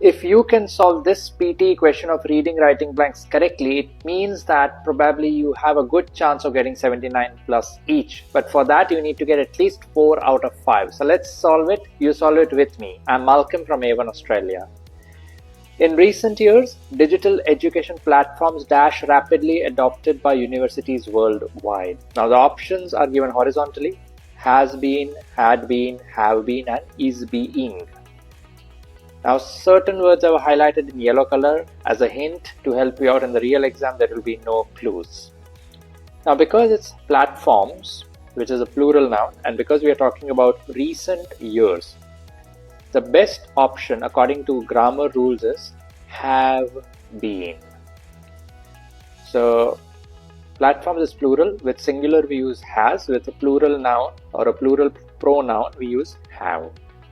If you can solve this PTE question of reading, writing blanks correctly, it means that probably you have a good chance of getting 79 plus each. But for that, you need to get at least 4 out of 5. So let's solve it. You solve it with me. I'm Malcolm from A1 Australia. In recent years, digital education platforms dash rapidly adopted by universities worldwide. Now the options are given horizontally: has been, had been, have been, and is being. Now certain words are highlighted in yellow color as a hint to help you out in the real exam. There will be no clues. Now because it's platforms, which is a plural noun, and because we are talking about recent years, the best option according to grammar rules is have been. So platforms is plural. With singular we use has. With a plural noun or a plural pronoun we use have.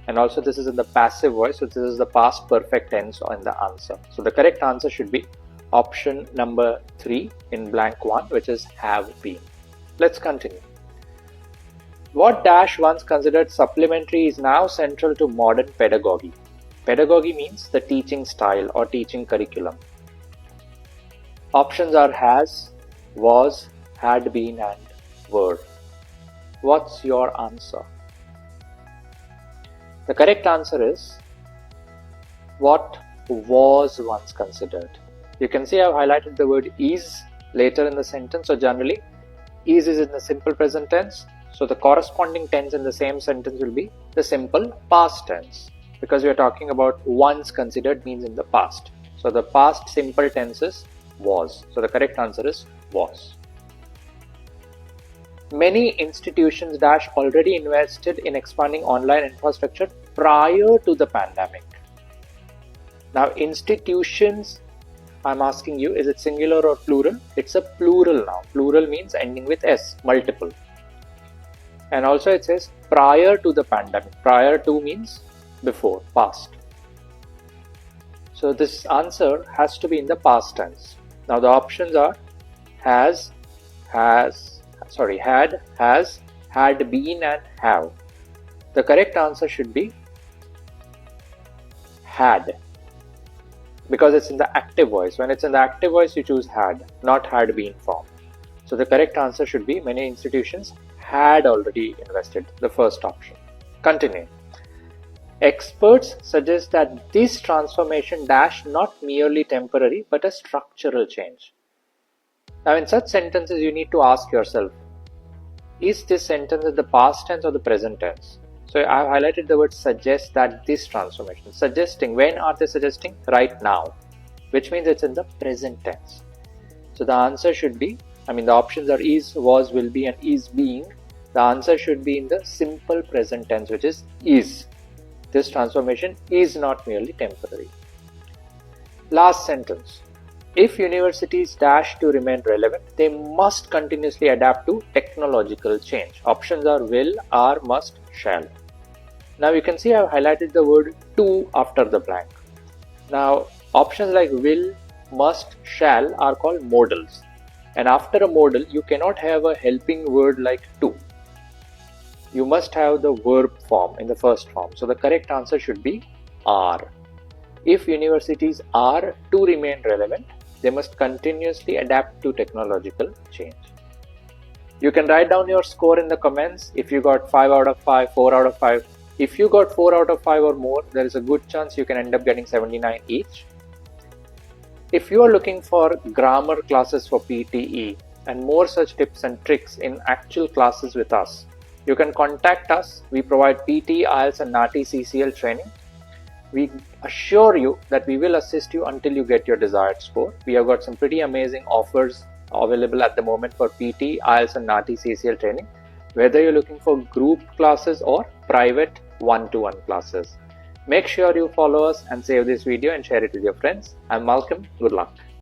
And also this is in the passive voice, so this is the past perfect tense in the answer. So the correct answer should be option number 3 in blank 1, which is have been. Let's continue. What dash once considered supplementary is now central to modern pedagogy? Pedagogy means the teaching style or teaching curriculum. Options are has, was, had been, and were. What's your answer? The correct answer is what was once considered. You can see I've highlighted the word is later in the sentence. So generally, is in the simple present tense. So the corresponding tense in the same sentence will be the simple past tense, because we are talking about once considered means in the past. So the past simple tense is was. So the correct answer is was. Many institutions dash already invested in expanding online infrastructure prior to the pandemic. Now institutions, I'm asking you, is it singular or plural? It's a plural now. Plural means ending with S, multiple. And also it says prior to the pandemic. Prior to means before, past. So this answer has to be in the past tense. Now the options are had, has, had been, and have. The correct answer should be had, because it's in the active voice. When it's in the active voice, you choose had, not had been form. So the correct answer should be many institutions had already invested, the first option. Continue. Experts suggest that this transformation dash not merely temporary but a structural change. Now in such sentences you need to ask yourself, is this sentence in the past tense or the present tense? So I have highlighted the word suggest, that this transformation. Suggesting, when are they suggesting? Right now, which means it's in the present tense. So the answer should be, the options are is, was, will be, and is being. The answer should be in the simple present tense, which is is. This transformation is not merely temporary. Last sentence. If universities dash to remain relevant, they must continuously adapt to technological change. Options are will, are, must, shall. Now you can see I've highlighted the word to after the blank. Now options like will, must, shall are called modals. And after a modal, you cannot have a helping word like to. You must have the verb form in the first form. So the correct answer should be are. If universities are to remain relevant, they must continuously adapt to technological change. You can write down your score in the comments. If you got 5 out of 5, 4 out of 5. If you got 4 out of 5 or more, there is a good chance you can end up getting 79 each. If you are looking for grammar classes for PTE and more such tips and tricks in actual classes with us, you can contact us. We provide PTE, IELTS and NAATI CCL training. We assure you that we will assist you until you get your desired score. We have got some pretty amazing offers available at the moment for PTE, IELTS and NAATI CCL training, whether you're looking for group classes or private one-to-one classes. Make sure you follow us and save this video and share it with your friends. I'm Malcolm. Good luck.